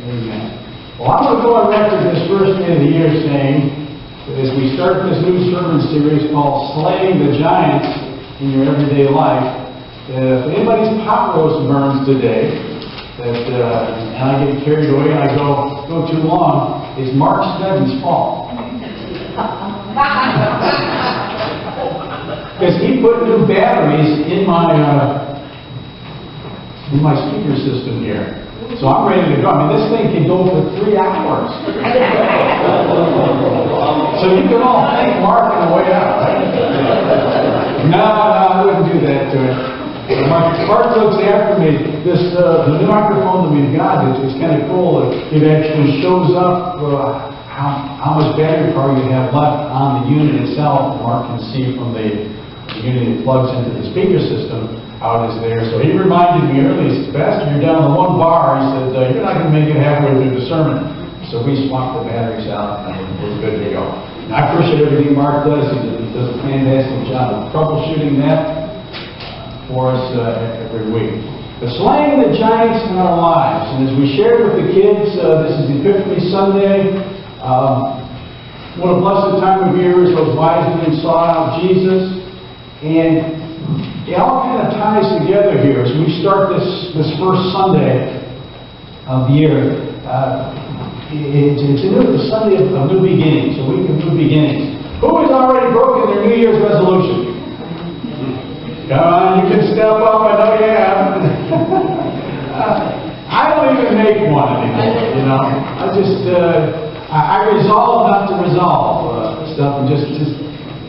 Amen. Well, I'm going to go on record this first day of the year saying that as we start this new sermon series called Slaying the Giants in Your Everyday Life, that if anybody's pot roast burns today, and I get carried away and I go too long, it's Mark Snedden's fault. Because he put new batteries in my speaker system here. So I'm ready to go. I mean, this thing can go for 3 hours. So you can all thank Mark on the way out, right? No, I wouldn't do that to him. Mark looks after me. The new microphone that we've got, it's kind of cool. It actually shows up how much battery power you have left on the unit itself. Mark can see from the unit that plugs into the speaker system how it is there. So he reminded me earlier, he said, Pastor, you're down to 1 bar. He said, you're not going to make it halfway through the sermon. So we swapped the batteries out and we're good to go. And I appreciate everything Mark does. He does a fantastic job of troubleshooting that for us every week. But slaying the giants in our lives. And as we shared with the kids, this is Epiphany Sunday. What a blessed time of year as those wise men saw out Jesus. And it all kind of ties together here as we start this first Sunday of the year. It's the Sunday of new beginnings, a week of new beginnings. Who has already broken their New Year's resolution? Come on, you can step up. I know you have. I don't even make one anymore. You know, I resolve not to resolve stuff and just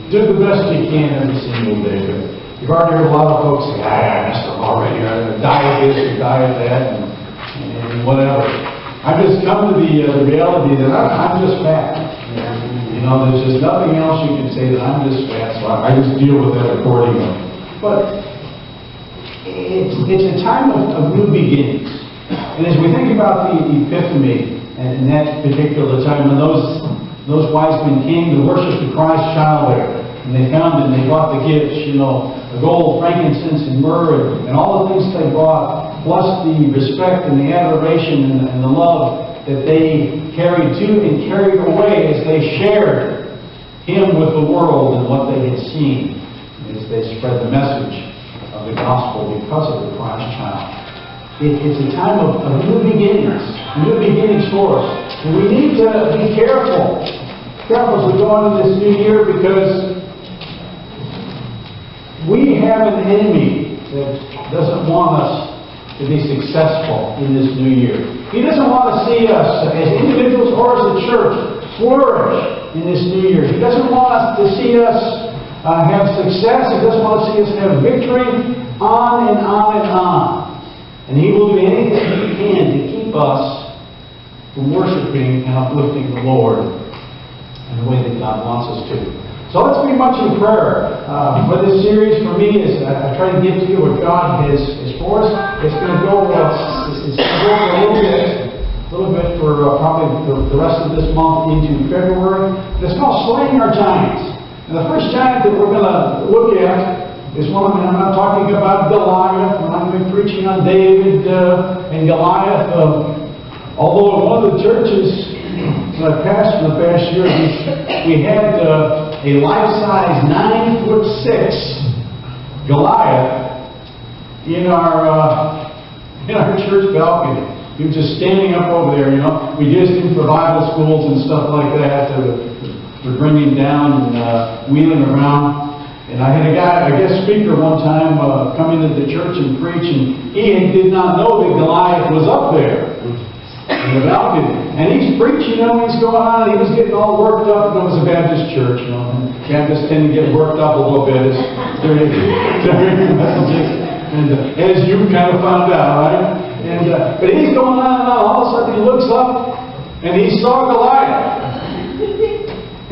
do the best you can every single day. You've already heard a lot of folks say, I messed up already, or diet this or diet that, and whatever. I've just come to the reality that I'm just fat. You know, there's just nothing else you can say that I'm just fat, so I just deal with that accordingly. But it's a time of new beginnings. And as we think about the Epiphany, and that particular time when those wise men came to worship the Christ child there, and they found it and they brought the gifts, you know, the gold, frankincense, and myrrh, and all the things they brought, plus the respect and the adoration and the love that they carried to and carried away as they shared Him with the world and what they had seen, as they spread the message of the gospel because of the Christ child. It's a time of new beginnings for us. And we need to be careful as we go into this new year, because we have an enemy that doesn't want us to be successful in this new year. He doesn't want to see us as individuals or as a church flourish in this new year. He doesn't want us to see us have success. He doesn't want to see us have victory on and on and on. And he will do anything he can to keep us from worshiping and uplifting the Lord in the way that God wants us to. So let's be much in prayer for this series. For me, is I try to give to you what God has for us. It's going to go for a little bit for probably the rest of this month into February. It's called Slaying Our Giants. And the first giant that we're going to look at is one. I'm not talking about Goliath. When I've been preaching on David and Goliath, although in one of the churches that I pastored the past year, we had a life-size 9'6" Goliath in our church balcony. He was just standing up over there. You know, we used him for Bible schools and stuff like that. To bring him down and wheeling around. And I had a guest speaker one time come into the church and preach, and he did not know that Goliath was up there in the balcony. And he's preaching, you know, he's going on, and he was getting all worked up. It was a Baptist church, you know, and Baptists tend to get worked up a little bit during the messages, and as you kind of found out, right? And but he's going on and on. All of a sudden, he looks up, and he saw Goliath.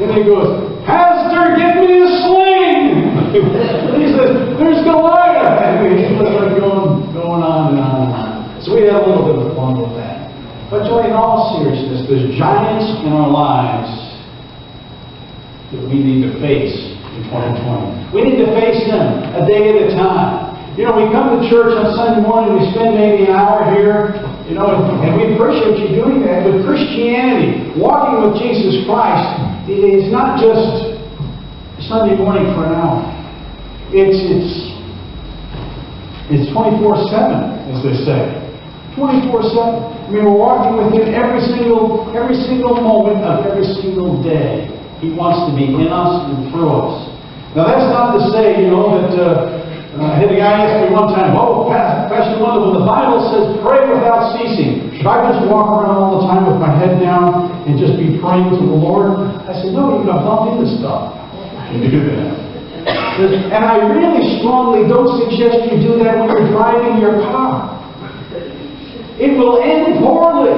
And he goes, Pastor, get me a sling! And he says, there's Goliath! And he started going on and on and on. So we had a little bit of fun with that. But in all seriousness, there's giants in our lives that we need to face in 2020. We need to face them a day at a time. You know, we come to church on Sunday morning, we spend maybe an hour here You know, and we appreciate you doing that. But Christianity, walking with Jesus Christ, is not just Sunday morning for an hour. It's 24/7, as they say. 24/7. I mean, we're walking with Him every single moment of every single day. He wants to be in us and through us. Now, that's not to say, you know, that I had a guy ask me one time, "Oh, Pastor Wendell, when the Bible says pray without ceasing, should I just walk around all the time with my head down and just be praying to the Lord?" I said, "No, you're going to bump into stuff. You do that." And I really strongly don't suggest you do that when you're driving your car. It will end poorly.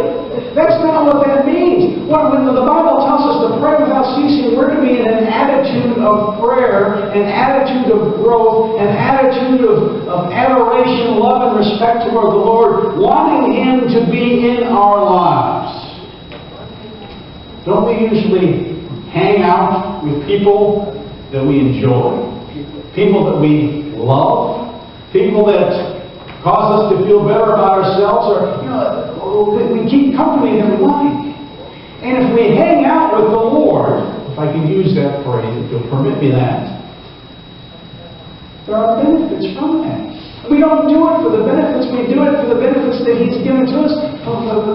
That's not what that means. When the Bible tells us to pray without ceasing, we're to be in an attitude of prayer, an attitude of growth, an attitude of adoration, love, and respect toward the Lord, wanting Him to be in our lives. Don't we usually hang out with people that we enjoy, people that we love, people that cause us to feel better about ourselves, or, you know, we keep company that we like. And if we hang out with the Lord, if I can use that phrase, if you'll permit me that, there are benefits from that. We don't do it for the benefits, we do it for the benefits that He's given to us,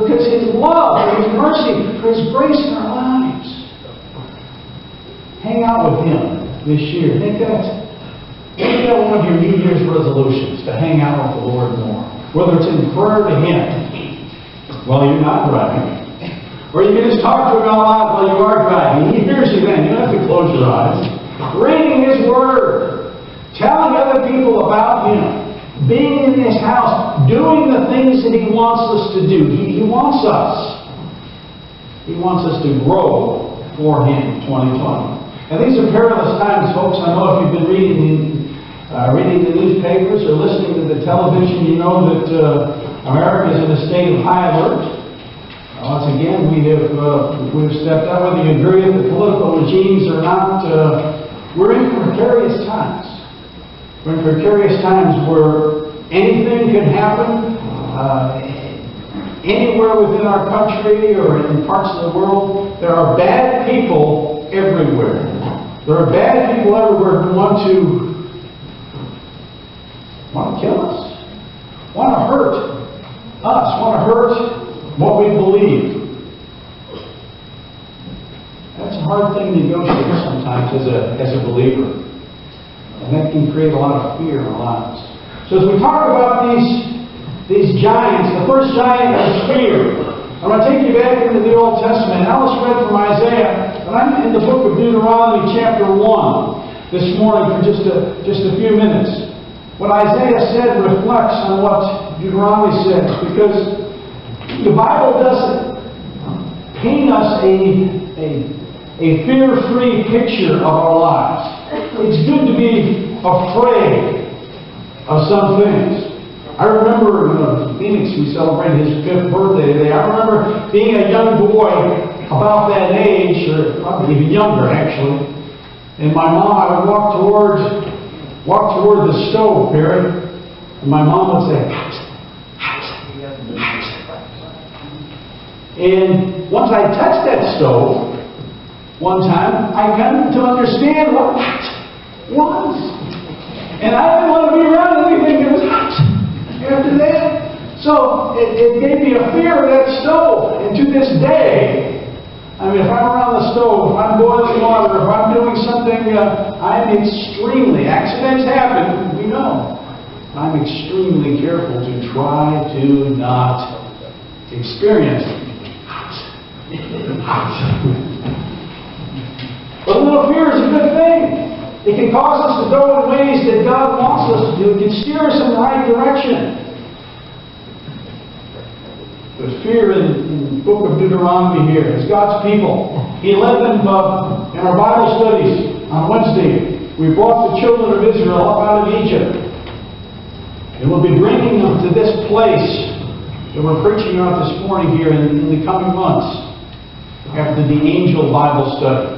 because His love, for His mercy, for His grace in our lives. Hang out with Him this year. Make that one of your New Year's resolutions, to hang out with the Lord more. Whether it's in prayer to Him while you're not driving, or you can just talk to Him out loud while you are driving. He hears you then. You don't have to close your eyes. Reading His Word, telling other people about Him, being in His house, doing the things that He wants us to do. He wants us. He wants us to grow for Him in 2020. And these are perilous times, folks. I know if you've been reading the newspapers or listening to the television, you know that America is in a state of high alert. Once again, we've stepped out. Whether you agree with the political regimes or not, we're in precarious times. We're in precarious times where anything can happen anywhere within our country or in parts of the world. There are bad people everywhere. There are bad people everywhere who want to kill us, want to hurt us, want to hurt what we believe. That's a hard thing to negotiate sometimes as a believer. And that can create a lot of fear in our lives. So as we talk about these giants, the first giant is fear. I'm going to take you back into the Old Testament. Alice read from Isaiah, but I'm in the book of Deuteronomy chapter 1 this morning for just a few minutes. What Isaiah said reflects on what Deuteronomy says, because the Bible doesn't paint us a fear-free picture of our lives. It's good to be afraid of some things. I remember in Phoenix, we celebrated his 5th birthday today. I remember being a young boy about that age, or probably even younger actually, and my mom, I would walk toward the stove, Perry, and my mom would say, and once I touched that stove, one time, I come to understand what was. And I didn't want to be around anything that was hot after that. So it gave me a fear of that stove. And to this day, I mean, if I'm around the stove, if I'm boiling water, if I'm doing something, I'm extremely, accidents happen, we know. I'm extremely careful to try to not experience But a little fear is a good thing. It can cause us to go in ways that God wants us to do. It can steer us in the right direction. But fear in the book of Deuteronomy here is God's people. He led them in our Bible studies on Wednesday. We brought the children of Israel up out of Egypt. And we'll be bringing them to this place that we're preaching about this morning here in the coming months after the Angel Bible study.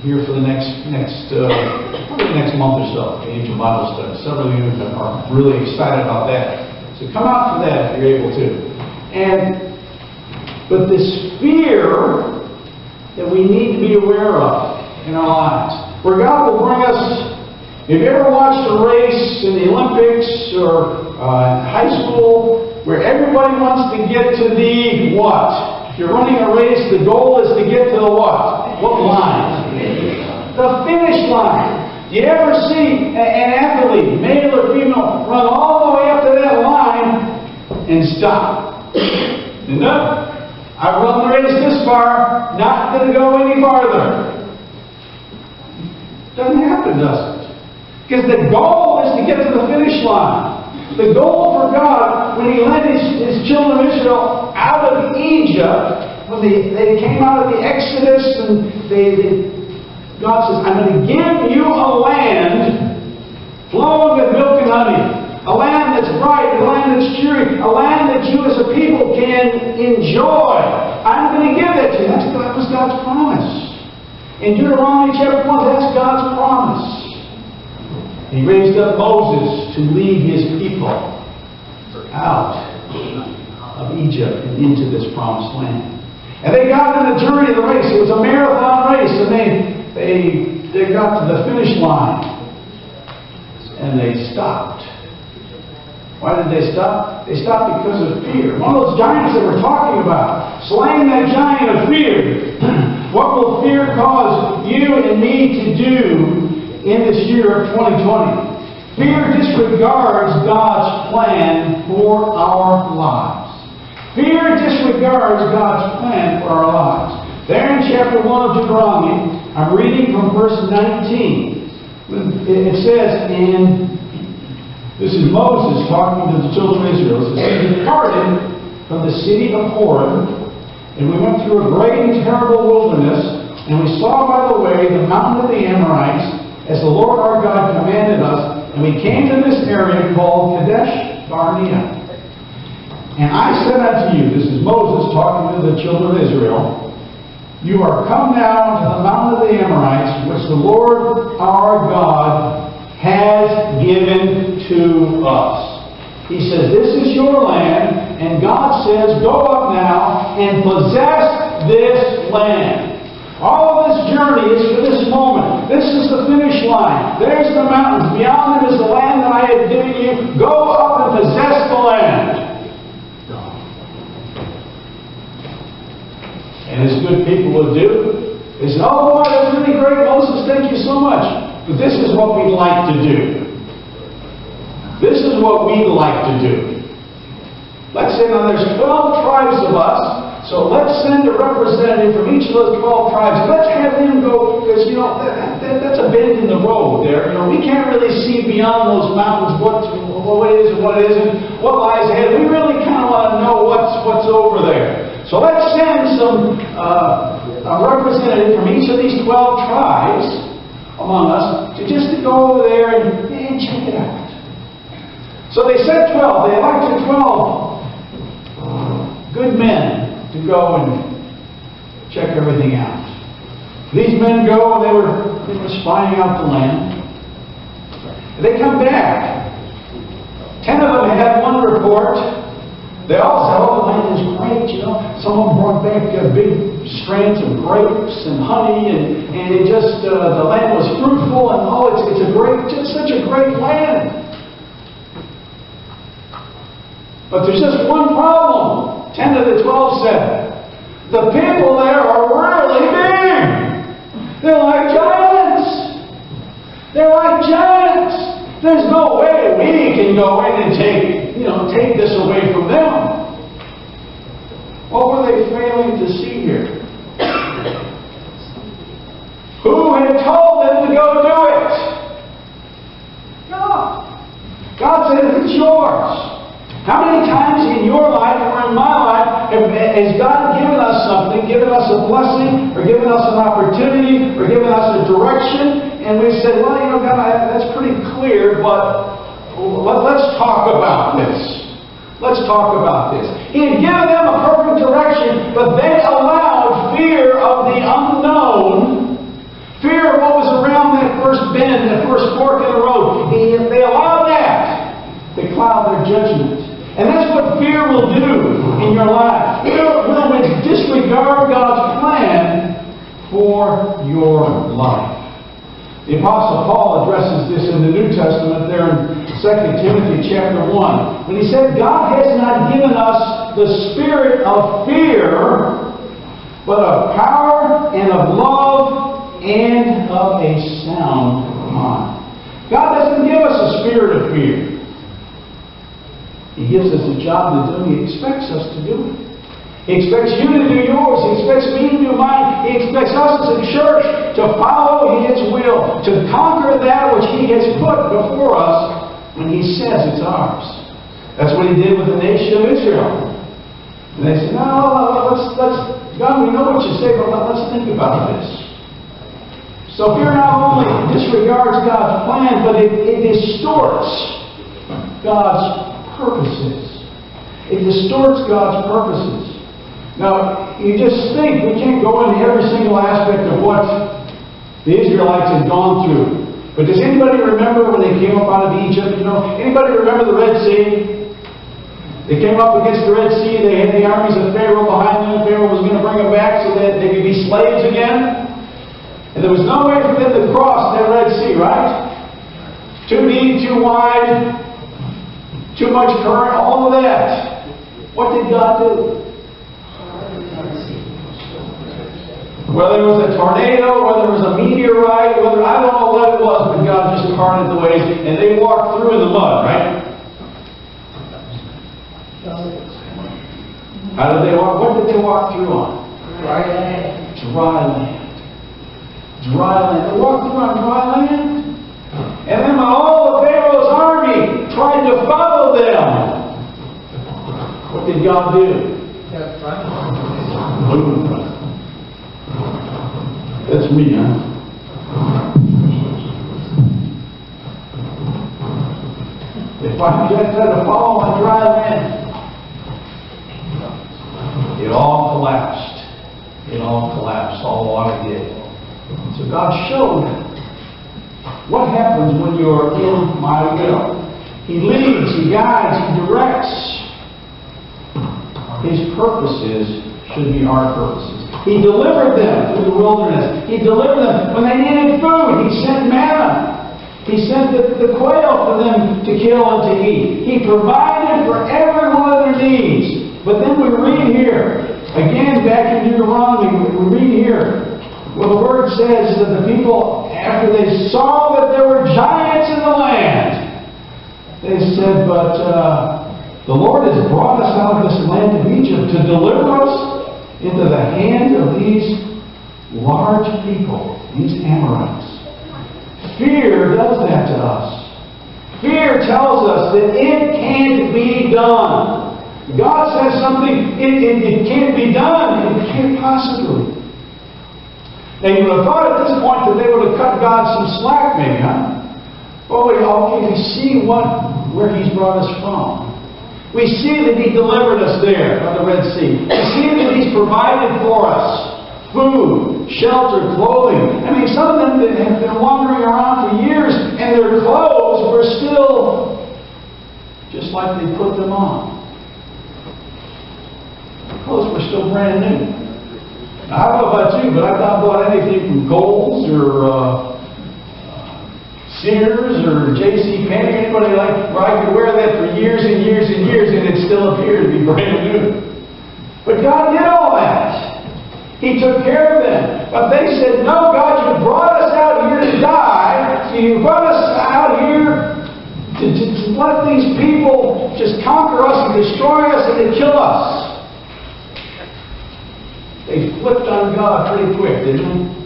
Here for the next month or so, the Angel Bible study. Several of you are really excited about that. So come out for that if you're able to. But this fear that we need to be aware of in our lives, where God will bring us. Have you ever watched a race in the Olympics or high school where everybody wants to get to the what? If you're running a race, the goal is to get to the what? What line? The finish line. You ever see an athlete, male or female, run all the way up to that line and stop? No. I've run the race this far, not going to go any farther. Doesn't happen, does it? Because the goal is to get to the finish line. The goal for God, when He led His children of Israel out of Egypt, when they came out of the Exodus, and God says, I'm going to give you a land flowing with milk and honey. A land that's bright, a land that's cheery, a land that you as a people can enjoy. I'm going to give it to you. That was God's promise. In Deuteronomy chapter 1, that's God's promise. He raised up Moses to lead His people out of Egypt and into this promised land. And they got on the journey of the race. It was a marathon race, and they got to the finish line. And they stopped. Why did they stop? They stopped because of fear. One of those giants that we're talking about. Slaying that giant of fear. What will fear cause you and me to do in this year of 2020? Fear disregards God's plan for our lives. Fear disregards God's plan for our lives. There in chapter 1 of Deuteronomy, I'm reading from verse 19. It says, this is Moses talking to the children of Israel. It says, we departed from the city of Horeb, and we went through a great and terrible wilderness, and we saw by the way the mountain of the Amorites, as the Lord our God commanded us, and we came to this area called Kadesh Barnea. And I said unto you, this is Moses talking to the children of Israel, you are come now to the mountain of the Amorites, which the Lord our God has given to us. He says, this is your land, and God says, go up now and possess this land. All of this journey is for this moment. This is the finish line. There's the mountains. Beyond them is the land that I have given you. Go up and possess the land. And as good people would do, they say, oh boy, that's really great, Moses, thank you so much. But this is what we'd like to do. This is what we'd like to do. Let's say now there's 12 tribes of us, so let's send a representative from each of those 12 tribes. Let's have them go, because, that's a bend in the road there. We can't really see beyond those mountains what it is and what it isn't, what lies ahead. We really kind of want to know what's over there. So let's send a representative from each of these 12 tribes among us to go over there and check it out. So they sent 12. They elected 12 good men to go and check everything out. These men go and they were spying out the land. And they come back. 10 of them had one report. They all said, oh, the land is great, Some of them brought back big strands of grapes and honey, and it just, the land was fruitful, and it's such a great land. But there's just one problem, 10 of the 12 said. The people there are really big. They're like giants. They're like giants. There's no way we can go in and take this away from them. What were they failing to see here? Who had told them to go do it? God. God said, it's yours. How many times in your life or in my life has God given us something, given us a blessing, or given us an opportunity, or given us a direction, and we said, well, God, that's pretty clear, but let's talk about this. Let's talk about this. He had given them a perfect direction, but they allowed fear of the unknown, fear of what was around that first bend, that first fork in the road. They allowed that to cloud their judgment. what fear will do in your life. Will it disregard God's plan for your life? The Apostle Paul addresses this in the New Testament there in 2 Timothy chapter 1. When he said, God has not given us the spirit of fear, but of power and of love and of a sound mind. God doesn't give us a spirit of fear. He gives us a job to do. He expects us to do it. He expects you to do yours. He expects me to do mine. He expects us as a church to follow His will, to conquer that which He has put before us when He says it's ours. That's what He did with the nation of Israel. And they said, no, let's God, we know what you say, but let's think about this. So fear not only disregards God's plan, but it distorts God's purposes. It distorts God's purposes. Now, you just think, we can't go into every single aspect of what the Israelites had gone through. But does anybody remember when they came up out of Egypt? Anybody remember the Red Sea? They came up against the Red Sea. They had the armies of Pharaoh behind them. Pharaoh was going to bring them back so that they could be slaves again. And there was no way for them to cross that Red Sea, right? Too deep, too wide, too much current, all of that. What did God do? Whether it was a tornado, whether it was a meteorite, whether I don't know what it was, but God just parted the waves, and they walked through in the mud, right? How did they walk? What did they walk through on? Dry land. Dry land. Dry land. They walked through on dry land. And then when all of Pharaoh's army tried to follow them, what did God do? That's me, huh? If I tried to follow on dry land, it all collapsed. It all collapsed. All water did. So God showed what happens when you're in my will. He leads, He guides, He directs. His purposes should be our purposes. He delivered them through the wilderness. He delivered them when they needed food. He sent manna. He sent the quail for them to kill and to eat. He provided for every one of their needs. But then we read here, again back in Deuteronomy, we read here, where the Word says that the people, after they saw that there were giants in the land, they said, but the Lord has brought us out of this land of Egypt to deliver us into the hand of these large people, these Amorites. Fear does that to us. Fear tells us that it can't be done. God says something, it can't be done. It can't possibly. Now you would have thought at this point that they would have cut God some slack, maybe, huh? Well, we see where He's brought us from. We see that He delivered us there on the Red Sea. We see that He's provided for us food, shelter, clothing. I mean, some of them have been wandering around for years, and their clothes were still just like they put them on. Their clothes were still brand new. Now, I don't know about you, but I've not bought anything from Kohl's or Sears or J.C. Penney, anybody like where I could wear that for years and years and years, and it still appeared to be brand new. But God did all that. He took care of them. But they said, no, God, you brought us out here to die. So you brought us out here to let these people just conquer us and destroy us and to kill us. They flipped on God pretty quick, didn't they?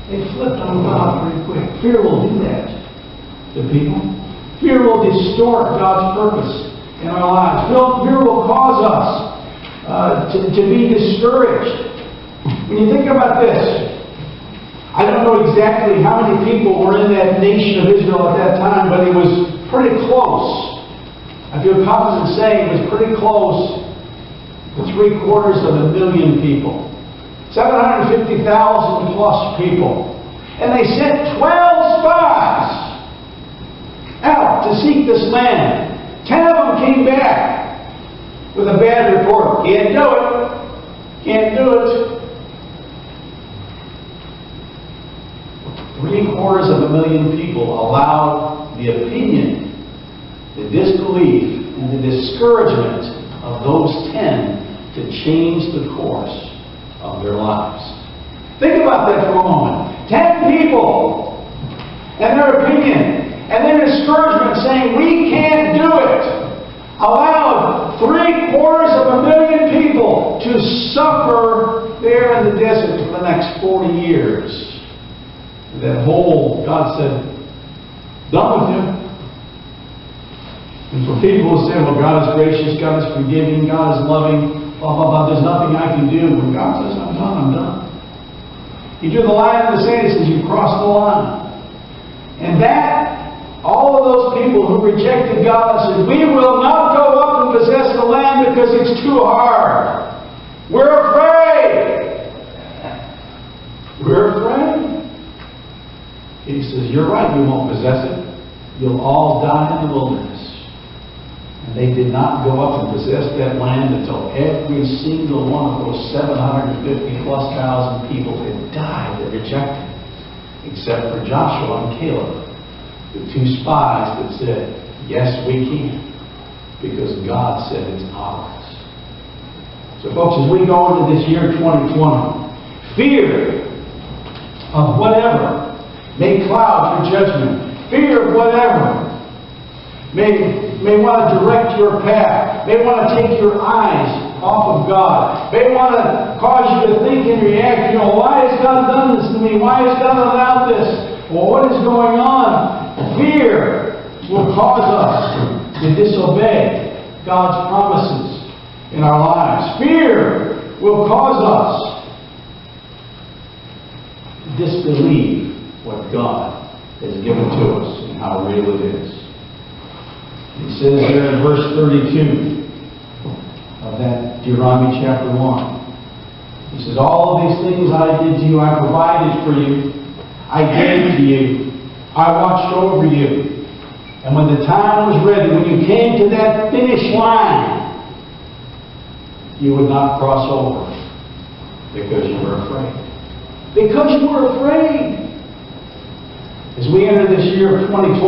They flipped on God pretty quick. Fear will do that to people. Fear will distort God's purpose in our lives. Fear will cause us to be discouraged. When you think about this, I don't know exactly how many people were in that nation of Israel at that time, but it was pretty close. I feel confident saying it was pretty close to 750,000 people. 750,000 plus people. And they sent 12 spies out to seek this land. 10 of them came back with a bad report. Can't do it. Can't do it. 750,000 people allowed the opinion, the disbelief, and the discouragement of those 10 to change the course of their lives. Think about that for a moment. 10 people and their opinion and their discouragement saying, we can't do it, allowed 750,000 people to suffer there in the desert for the next 40 years. That whole, God said, done with you. And for people who say, well, God is gracious, God is forgiving, God is loving, blah, blah, blah, there's nothing I can do. When God says, I'm done, I'm done. He drew the line in the sand and says, you crossed the line. And that, all of those people who rejected God and said, we will not go up and possess the land because it's too hard. We're afraid. We're afraid. He says, you're right, you won't possess it. You'll all die in the wilderness. And they did not go up and possess that land until every single one of those 750,000+ people had died that rejected, except for Joshua and Caleb, the 2 spies that said, yes, we can, because God said it's ours. So folks, as we go into this year 2020, fear of whatever may cloud your judgment. Fear of whatever may want to direct your path. May want to take your eyes off of God. May want to cause you to think and react. Why has God done this to me? Why has God allowed this? Well, what is going on? Fear will cause us to disobey God's promises in our lives. Fear will cause us to disbelieve what God has given to us and how real it is. It says there in verse 32 of that Deuteronomy chapter 1. He says, all of these things I did to you, I provided for you, I gave to you, I watched over you. And when the time was ready, when you came to that finish line, you would not cross over because you were afraid. Because you were afraid. As we enter this year of 2020,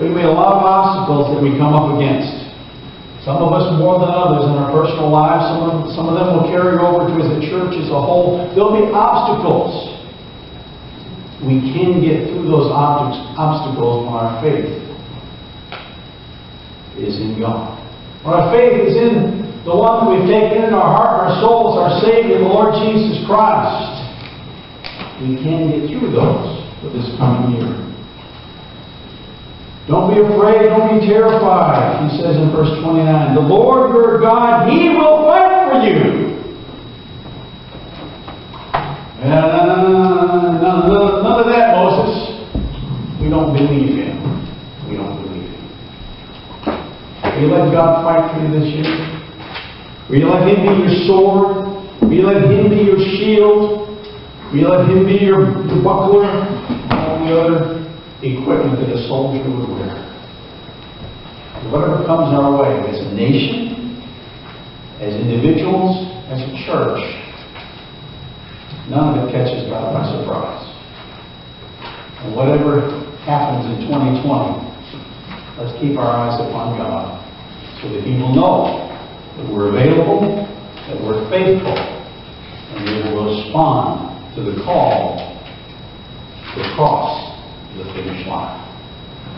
there will be a lot of obstacles that we come up against. Some of us more than others in our personal lives. Some of them will carry over to as a church as a whole. There'll be obstacles. We can get through those obstacles when our faith is in God. When our faith is in the one that we've taken in our heart, our souls, our Savior, the Lord Jesus Christ, we can get through those for this coming year. Don't be afraid, don't be terrified, he says in verse 29. The Lord your God, He will fight for you. None of that, Moses. We don't believe Him. We don't believe Him. Will you let God fight for you this year? Will you let Him be your sword? Will you let Him be your shield? Will you let Him be your buckler? All the other equipment that a soldier would wear. Whatever comes our way, as a nation, as individuals, as a church, none of it catches God by surprise. And whatever happens in 2020, let's keep our eyes upon God so that He will know that we're available, that we're faithful, and we will respond to the call to cross the finish line.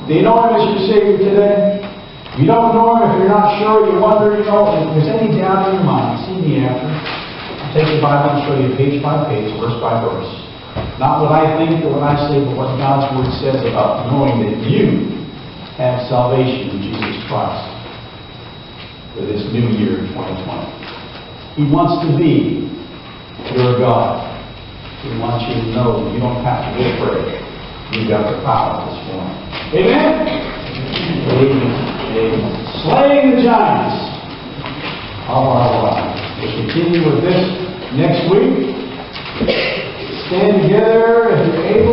Do you know Him as your Savior today? If you don't know Him, if you're not sure, you wonder, if there's any doubt in your mind, see me after. I'll take the Bible and show you page by page, verse by verse. Not what I think or what I say, but what God's Word says about knowing that you have salvation in Jesus Christ for this new year, 2020. He wants to be your God. He wants you to know that you don't have to be afraid. You've got the power this morning. Amen? Amen. Amen. Slaying the giants of our lives. We'll continue with this next week. Stand together if you're able.